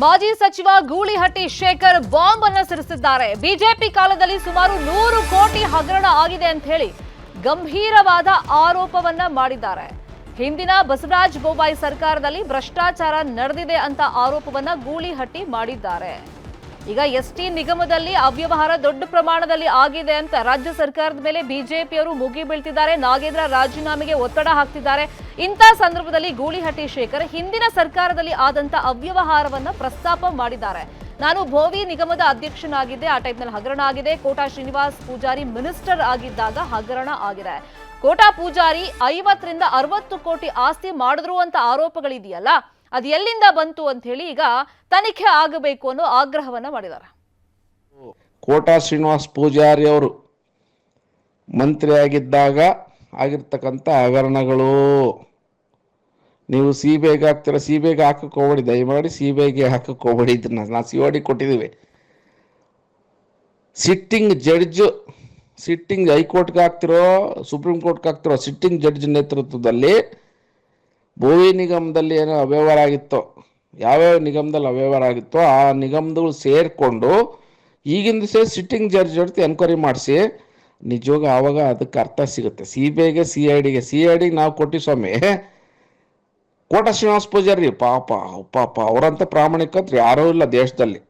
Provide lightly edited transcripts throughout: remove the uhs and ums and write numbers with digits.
ಮಾಜಿ ಸಚಿವ ಗೂಳಿಹಟ್ಟಿ ಶೇಖರ್ ಬಾಂಬ್ ಅನ್ನು ಸಿಡಿಸಿದ್ದಾರೆ. ಬಿಜೆಪಿ ಕಾಲದಲ್ಲಿ ಸುಮಾರು 100 ಕೋಟಿ ಹಗರಣ ಆಗಿದೆ ಅಂತ ಹೇಳಿ ಗಂಭೀರವಾದ ಆರೋಪವನ್ನ ಮಾಡಿದ್ದಾರೆ. ಹಿಂದಿನ ಬಸವರಾಜ ಬೊಮ್ಮಾಯಿ ಸರ್ಕಾರದಲ್ಲಿ ಭ್ರಷ್ಟಾಚಾರ ನಡೆದಿದೆ ಅಂತ ಆರೋಪವನ್ನ ಗೂಳಿಹಟ್ಟಿ ಮಾಡಿದ್ದಾರೆ. ಈಗ ಎಸ್ಟಿ ನಿಗಮದಲ್ಲಿ ಅವ್ಯವಹಾರ ದೊಡ್ಡ ಪ್ರಮಾಣದಲ್ಲಿ ಆಗಿದೆ ಅಂತ ರಾಜ್ಯ ಸರ್ಕಾರದ ಮೇಲೆ ಬಿಜೆಪಿಯವರು ಮುಗಿ ಬೀಳ್ತಿದ್ದಾರೆ. ನಾಗೇಂದ್ರ ರಾಜೀನಾಮೆಗೆ ಒತ್ತಡ ಹಾಕ್ತಿದ್ದಾರೆ. ಇಂಥ ಸಂದರ್ಭದಲ್ಲಿ ಗೂಳಿಹಟ್ಟಿ ಶೇಖರ್ ಹಿಂದಿನ ಸರ್ಕಾರದಲ್ಲಿ ಆದಂತ ಅವ್ಯವಹಾರವನ್ನ ಪ್ರಸ್ತಾಪ ಮಾಡಿದ್ದಾರೆ. ನಾನು ಭೋವಿ ನಿಗಮದ ಅಧ್ಯಕ್ಷನಾಗಿದ್ದೆ, ಆ ಟೈಮ್ನಲ್ಲಿ ಹಗರಣ ಆಗಿದೆ. ಕೋಟಾ ಶ್ರೀನಿವಾಸ್ ಪೂಜಾರಿ ಮಿನಿಸ್ಟರ್ ಆಗಿದ್ದಾಗ ಹಗರಣ ಆಗಿದೆ. ಕೋಟಾ ಪೂಜಾರಿ 50 ರಿಂದ 60 ಕೋಟಿ ಆಸ್ತಿ ಮಾಡಿದ್ರು ಅಂತ ಆರೋಪಗಳಿದೆಯಲ್ಲ, ಅದು ಎಲ್ಲಿಂದ ಬಂತು ಅಂತ ಹೇಳಿ ಈಗ ತನಿಖೆ ಆಗಬೇಕು ಅನ್ನೋ ಆಗ್ರಹವನ್ನ ಮಾಡಿದ್ದಾರೆ. ಕೋಟಾ ಶ್ರೀನಿವಾಸ್ ಪೂಜಾರಿ ಅವರು ಮಂತ್ರಿಯಾಗಿದ್ದಾಗ ಆಗಿರ್ತಕ್ಕಂಥ ಹಗರಣಗಳು ನೀವು ಸಿಬಿಐಗೆ ಹಾಕ್ತೀರ, ಸಿಬಿಐಗೆ ಹಾಕಕ್ಕೆ ಹೋಗ್ಬೇಡಿ, ದಯಮಾಡಿ ಸಿಬಿಐಗೆ ಹಾಕಕ್ಕೆ ಹೋಗ್ಬೇಡಿ. ಇದನ್ನ ನಾವು ಸಿಒಡಿ ಕೊಟ್ಟಿದ್ದೀವಿ. ಸಿಟ್ಟಿಂಗ್ ಹೈಕೋರ್ಟ್ಗೆ ಹಾಕ್ತಿರೋ ಸುಪ್ರೀಂ ಕೋರ್ಟ್ಗೆ ಹಾಕ್ತಿರೋ ಸಿಟ್ಟಿಂಗ್ ಜಡ್ಜ್ ನೇತೃತ್ವದಲ್ಲಿ ಭೋವಿ ನಿಗಮದಲ್ಲಿ ಏನೋ ಅವ್ಯವಹಾರ ಆಗಿತ್ತೋ, ಯಾವ್ಯಾವ ನಿಗಮದಲ್ಲಿ ಅವ್ಯವಹಾರ ಆಗಿತ್ತೋ ಆ ನಿಗಮಗಳು ಸೇರಿಕೊಂಡು ಈಗಿನ ಸಿಟ್ಟಿಂಗ್ ಜಡ್ಜ್ ಜೊತೆ ಎನ್ಕ್ವೈರಿ ಮಾಡಿಸಿ ನಿಜವಾಗ ಆವಾಗ ಅದಕ್ಕೆ ಅರ್ಥ ಸಿಗುತ್ತೆ. ಸಿಬಿಐಗೆ ಸಿ ಐ ಡಿಗೆ ನಾವು ಕೊಟ್ಟಿ ಸ್ವಾಮಿ. ಕೋಟಾ ಶ್ರೀನಿವಾಸ ಪೂಜಾರಿ ಪಾಪ ಅವರಂತ ಪ್ರಾಮಾಣಿಕತ್ರು ಯಾರೂ ಇಲ್ಲ ದೇಶದಲ್ಲಿ.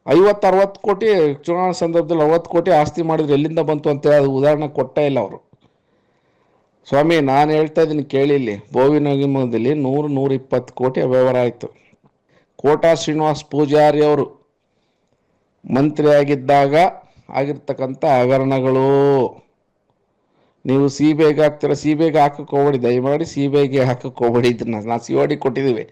50-60 ಕೋಟಿ ಚುನಾವಣಾ ಸಂದರ್ಭದಲ್ಲಿ 60 ಕೋಟಿ ಆಸ್ತಿ ಮಾಡಿದ್ರು ಎಲ್ಲಿಂದ ಬಂತು ಅಂತ ಅದು ಉದಾಹರಣೆ ಕೊಟ್ಟೇ ಇಲ್ಲ ಅವರು. ಸ್ವಾಮಿ ನಾನು ಹೇಳ್ತಾ ಇದ್ದೀನಿ ಕೇಳಿಲ್ಲಿ, ಭೋವಿ ನಿಗಮದಲ್ಲಿ 100-120 ಕೋಟಿ ವ್ಯವಹಾರ ಆಯಿತು. ಕೋಟಾ ಶ್ರೀನಿವಾಸ್ ಪೂಜಾರಿ ಅವರು ಮಂತ್ರಿಯಾಗಿದ್ದಾಗ ಆಗಿರ್ತಕ್ಕಂಥ ಹಗರಣಗಳು ನೀವು ಸಿಬಿಐಗೆ ಹಾಕ್ತೀರ, ಸಿಬಿಐಗೆ ಹಾಕಕ್ಕೆ ಹೋಗ್ಬೇಡಿ, ದಯಮಾಡಿ ಸಿಬಿಐಗೆ ಹಾಕಕ್ಕೆ ಹೋಗ್ಬೇಡಿ. ಇದನ್ನ ನಾವು ಸಿಒಡಿ ಕೊಟ್ಟಿದ್ದೀವಿ.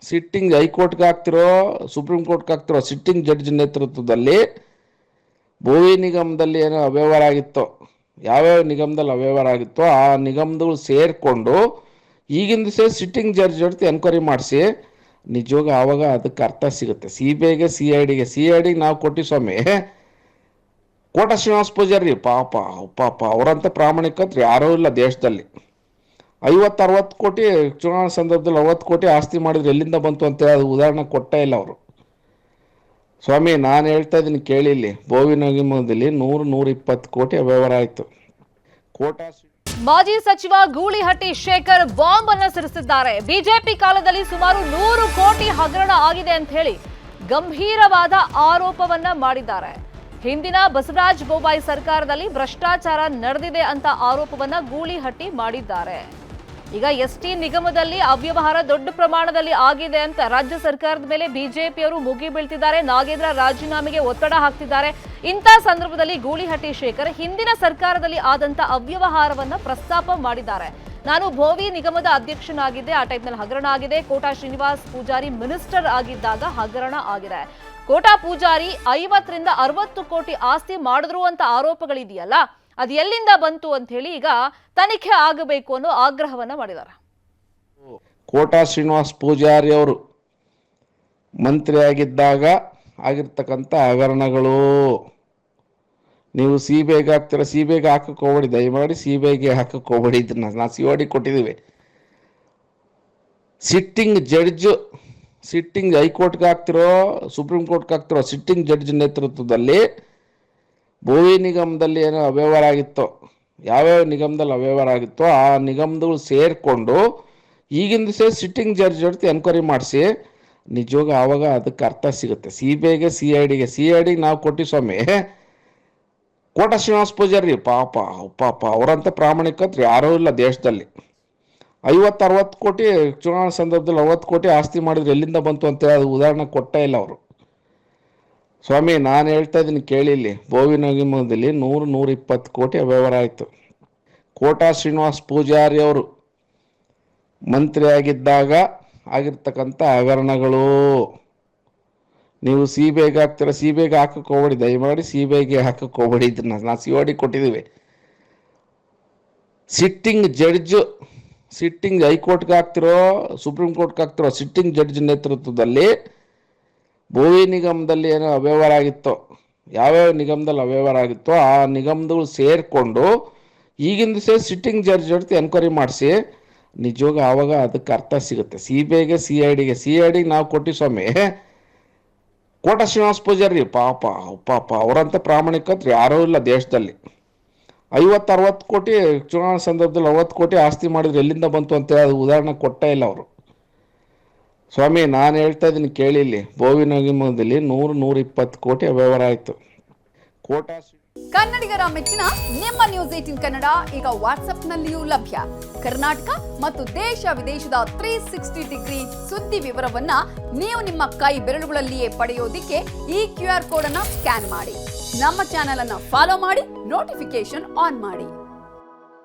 ಸಿಟ್ಟಿಂಗ್ ಹೈಕೋರ್ಟ್ಗೆ ಹಾಕ್ತಿರೋ ಸುಪ್ರೀಂ ಕೋರ್ಟ್ಗೆ ಹಾಕ್ತಿರೋ ಸಿಟ್ಟಿಂಗ್ ಜಡ್ಜ್ ನೇತೃತ್ವದಲ್ಲಿ ಭೋವಿ ನಿಗಮದಲ್ಲಿ ಏನೋ ಅವ್ಯವಹಾರ ಆಗಿತ್ತೋ, ಯಾವ್ಯಾವ ನಿಗಮದಲ್ಲಿ ಅವ್ಯವಹಾರ ಆಗಿತ್ತೋ ಆ ನಿಗಮಗಳು ಸೇರಿಕೊಂಡು ಈಗಿನ ಸಿಟ್ಟಿಂಗ್ ಜಡ್ಜ್ ಜೊತೆ ಎನ್ಕ್ವೈರಿ ಮಾಡಿಸಿ ನಿಜವಾಗ ಆವಾಗ ಅದಕ್ಕೆ ಅರ್ಥ ಸಿಗುತ್ತೆ. ಸಿಬಿಐಗೆ ಸಿ ಐ ಡಿಗೆ ನಾವು ಕೊಟ್ಟಿ ಸ್ವಾಮಿ. ಕೋಟಾ ಶ್ರೀನಿವಾಸ ಪೂಜಾರಿ ಪಾಪ ಅವರಂತ ಪ್ರಾಮಾಣಿಕತ್ರು ಯಾರೂ ಇಲ್ಲ ದೇಶದಲ್ಲಿ. 50-60 ಕೋಟಿ ಚುನಾವಣಾ ಸಂದರ್ಭದಲ್ಲಿ 60 ಕೋಟಿ ಆಸ್ತಿ ಮಾಡಿದ್ರು ಎಲ್ಲಿಂದ ಬಂತು ಅಂತ ಅದು ಉದಾಹರಣೆ ಕೊಟ್ಟೇ ಇಲ್ಲ ಅವರು. ಸ್ವಾಮಿ ನಾನು ಹೇಳ್ತಾ ಇದ್ದೀನಿ ಕೇಳಿಲ್ಲಿ, ಭೋವಿ ನಿಗಮದಲ್ಲಿ 100-120 ಕೋಟಿ ವ್ಯವಹಾರ ಆಯಿತು. ಮಾಜಿ ಸಚಿವ ಗೂಳಿಹಟ್ಟಿ ಶೇಖರ್ ಬಾಂಬ್ ಅನ್ನು ಸಿಡಿಸಿದ್ದಾರೆ. ಬಿಜೆಪಿ ಕಾಲದಲ್ಲಿ ಸುಮಾರು 100 ಕೋಟಿ ಹಗರಣ ಆಗಿದೆ ಅಂತ ಹೇಳಿ ಗಂಭೀರವಾದ ಆರೋಪವನ್ನ ಮಾಡಿದ್ದಾರೆ. ಹಿಂದಿನ ಬಸವರಾಜ ಬೊಮ್ಮಾಯಿ ಸರ್ಕಾರದಲ್ಲಿ ಭ್ರಷ್ಟಾಚಾರ ನಡೆದಿದೆ ಅಂತ ಆರೋಪವನ್ನ ಗೂಳಿಹಟ್ಟಿ ಮಾಡಿದ್ದಾರೆ. ಈಗ ಎಸ್ಟಿ ನಿಗಮದಲ್ಲಿ ಅವ್ಯವಹಾರ ದೊಡ್ಡ ಪ್ರಮಾಣದಲ್ಲಿ ಆಗಿದೆ ಅಂತ ರಾಜ್ಯ ಸರ್ಕಾರದ ಮೇಲೆ ಬಿಜೆಪಿಯವರು ಮುಗಿ ಬೀಳ್ತಿದ್ದಾರೆ. ನಾಗೇಂದ್ರ ರಾಜೀನಾಮೆಗೆ ಒತ್ತಡ ಹಾಕ್ತಿದ್ದಾರೆ. ಇಂಥ ಸಂದರ್ಭದಲ್ಲಿ ಗೂಳಿಹಟ್ಟಿ ಶೇಖರ್ ಹಿಂದಿನ ಸರ್ಕಾರದಲ್ಲಿ ಆದಂತ ಅವ್ಯವಹಾರವನ್ನ ಪ್ರಸ್ತಾಪ ಮಾಡಿದ್ದಾರೆ. ನಾನು ಭೋವಿ ನಿಗಮದ ಅಧ್ಯಕ್ಷನಾಗಿದ್ದೆ, ಆ ಟೈಮ್ನಲ್ಲಿ ಹಗರಣ ಆಗಿದೆ. ಕೋಟಾ ಶ್ರೀನಿವಾಸ್ ಪೂಜಾರಿ ಮಿನಿಸ್ಟರ್ ಆಗಿದ್ದಾಗ ಹಗರಣ ಆಗಿದೆ. ಕೋಟಾ ಪೂಜಾರಿ 50 ರಿಂದ 60 ಕೋಟಿ ಆಸ್ತಿ ಮಾಡಿದ್ರು ಅಂತ ಆರೋಪಗಳಿದೆಯಲ್ಲ, ಅದು ಎಲ್ಲಿಂದ ಬಂತು ಅಂತ ಹೇಳಿ ಈಗ ತನಿಖೆ ಆಗಬೇಕು ಅನ್ನೋ ಆಗ್ರಹವನ್ನ ಮಾಡಿದ್ದಾರೆ. ಕೋಟಾ ಶ್ರೀನಿವಾಸ್ ಪೂಜಾರಿ ಅವರು ಮಂತ್ರಿಯಾಗಿದ್ದಾಗ ಆಗಿರ್ತಕ್ಕಂಥ ಹಗರಣಗಳು ನೀವು ಸಿಬಿಐಗೆ ಹಾಕ್ತೀರ, ಸಿಬಿಐಗೆ ಹಾಕಕ್ಕೆ ಹೋಗ್ಬೇಡಿ, ದಯಮಾಡಿ ಸಿಬಿಐಗೆ ಹಾಕಕ್ಕೆ ಹೋಗ್ಬೇಡಿ. ಇದನ್ನ ನಾವು ಸಿಒಡಿ ಕೊಟ್ಟಿದ್ದೀವಿ. ಸಿಟ್ಟಿಂಗ್ ಹೈಕೋರ್ಟ್ಗೆ ಹಾಕ್ತಿರೋ ಸುಪ್ರೀಂ ಕೋರ್ಟ್ಗೆ ಹಾಕ್ತಿರೋ ಸಿಟ್ಟಿಂಗ್ ಜಡ್ಜ್ ನೇತೃತ್ವದಲ್ಲಿ ಭೋವಿ ನಿಗಮದಲ್ಲಿ ಏನೋ ಅವ್ಯವಹಾರ ಆಗಿತ್ತೋ, ಯಾವ್ಯಾವ ನಿಗಮದಲ್ಲಿ ಅವ್ಯವಹಾರ ಆಗಿತ್ತೋ ಆ ನಿಗಮಗಳು ಸೇರಿಕೊಂಡು ಈಗಿನ ಸಿಟ್ಟಿಂಗ್ ಜಡ್ಜ್ ಜೊತೆ ಎನ್ಕ್ವೈರಿ ಮಾಡಿಸಿ ನಿಜವಾಗ ಆವಾಗ ಅದಕ್ಕೆ ಅರ್ಥ ಸಿಗುತ್ತೆ. ಸಿಬಿಐಗೆ ಸಿ ಐ ಡಿಗೆ ನಾವು ಕೊಟ್ಟಿ ಸ್ವಾಮಿ. ಕೋಟಾ ಶ್ರೀನಿವಾಸ ಪೂಜಾರಿ ಪಾಪ ಅವರಂತ ಪ್ರಾಮಾಣಿಕತ್ರು ಯಾರೂ ಇಲ್ಲ ದೇಶದಲ್ಲಿ. 50-60 ಕೋಟಿ ಚುನಾವಣಾ ಸಂದರ್ಭದಲ್ಲಿ 60 ಕೋಟಿ ಆಸ್ತಿ ಮಾಡಿದ್ರು ಎಲ್ಲಿಂದ ಬಂತು ಅಂತ ಅದು ಉದಾಹರಣೆ ಕೊಟ್ಟೇ ಇಲ್ಲ ಅವರು. ಸ್ವಾಮಿ ನಾನು ಹೇಳ್ತಾ ಇದ್ದೀನಿ ಕೇಳಿಲ್ಲಿ, ಭೋವಿ ನಿಗಮದಲ್ಲಿ 100-120 ಕೋಟಿ ವ್ಯವಹಾರ ಆಯಿತು. ಕೋಟಾ ಶ್ರೀನಿವಾಸ್ ಪೂಜಾರಿ ಅವರು ಮಂತ್ರಿಯಾಗಿದ್ದಾಗ ಆಗಿರ್ತಕ್ಕಂಥ ಹಗರಣಗಳು ನೀವು ಸಿಬಿಐಗೆ ಹಾಕ್ತೀರ, ಸಿಬಿಐಗೆ ಹಾಕಕ್ಕೆ ಹೋಗ್ಬೇಡಿ, ದಯಮಾಡಿ ಸಿಬಿಐಗೆ ಹಾಕಕ್ಕೆ ಹೋಗ್ಬೇಡಿ. ಇದನ್ನ ನಾವು ಸಿಒಡಿ ಕೊಟ್ಟಿದ್ದೀವಿ. ಸಿಟ್ಟಿಂಗ್ ಹೈಕೋರ್ಟ್ಗೆ ಹಾಕ್ತಿರೋ ಸುಪ್ರೀಂ ಕೋರ್ಟ್ಗೆ ಹಾಕ್ತಿರೋ ಸಿಟ್ಟಿಂಗ್ ಜಡ್ಜ್ ನೇತೃತ್ವದಲ್ಲಿ ಭೋವಿ ನಿಗಮದಲ್ಲಿ ಏನೋ ಅವ್ಯವಹಾರ ಆಗಿತ್ತೋ, ಯಾವ್ಯಾವ ನಿಗಮದಲ್ಲಿ ಅವ್ಯವಹಾರ ಆಗಿತ್ತೋ ಆ ನಿಗಮಗಳು ಸೇರಿಕೊಂಡು ಈಗಿನ ಸಿಟ್ಟಿಂಗ್ ಜಡ್ಜ್ ಜೊತೆ ಎನ್ಕ್ವೈರಿ ಮಾಡಿಸಿ ನಿಜವಾಗ ಆವಾಗ ಅದಕ್ಕೆ ಅರ್ಥ ಸಿಗುತ್ತೆ. CBIಗೆ CIDಗೆ ನಾವು ಕೊಟ್ಟಿವಿ ಸ್ವಾಮಿ. ಕೋಟ ಶ್ರೀನಿವಾಸ ಪೂಜಾರಿ ಪಾಪ ಅವರಂತ ಪ್ರಾಮಾಣಿಕತ್ರು ಯಾರೂ ಇಲ್ಲ ದೇಶದಲ್ಲಿ. 50-60 ಕೋಟಿ ಚುನಾವಣಾ ಸಂದರ್ಭದಲ್ಲಿ 60 ಕೋಟಿ ಆಸ್ತಿ ಮಾಡಿದ್ರು, ಎಲ್ಲಿಂದ ಬಂತು ಅಂತೇಳಿ ಅದು ಉದಾಹರಣೆ ಕೊಟ್ಟೇ ಇಲ್ಲ ಅವರು. ಸ್ವಾಮಿ ನಾನು ಹೇಳ್ತಾ ಇದ್ದೀನಿ ಕೇಳಿ, ಇಲ್ಲಿ ಬೋವಿನಗಿಮದಲ್ಲಿ 100-120 ಕೋಟಿ ಅವ್ಯವಹಾರ ಆಯಿತು. ಕನ್ನಡಿಗರ ಮೆಚ್ಚಿನ ನಿಮ್ಮ ನ್ಯೂಸ್ 18 ಕನ್ನಡ ಈಗ ವಾಟ್ಸ್ಆಪ್ನಲ್ಲಿಯೂ ಲಭ್ಯ. ಕರ್ನಾಟಕ ಮತ್ತು ದೇಶ ವಿದೇಶದ 360 ಡಿಗ್ರಿ ಸುದ್ದಿ ವಿವರವನ್ನ ನೀವು ನಿಮ್ಮ ಕೈ ಬೆರಳುಗಳಲ್ಲಿಯೇ ಪಡೆಯೋದಿಕ್ಕೆ ಈ QR ಕೋಡ್ ಅನ್ನ ಸ್ಕ್ಯಾನ್ ಮಾಡಿ. ನಮ್ಮ ಚಾನೆಲ್ ಅನ್ನ ಫಾಲೋ ಮಾಡಿ, ನೋಟಿಫಿಕೇಶನ್ ಆನ್ ಮಾಡಿ.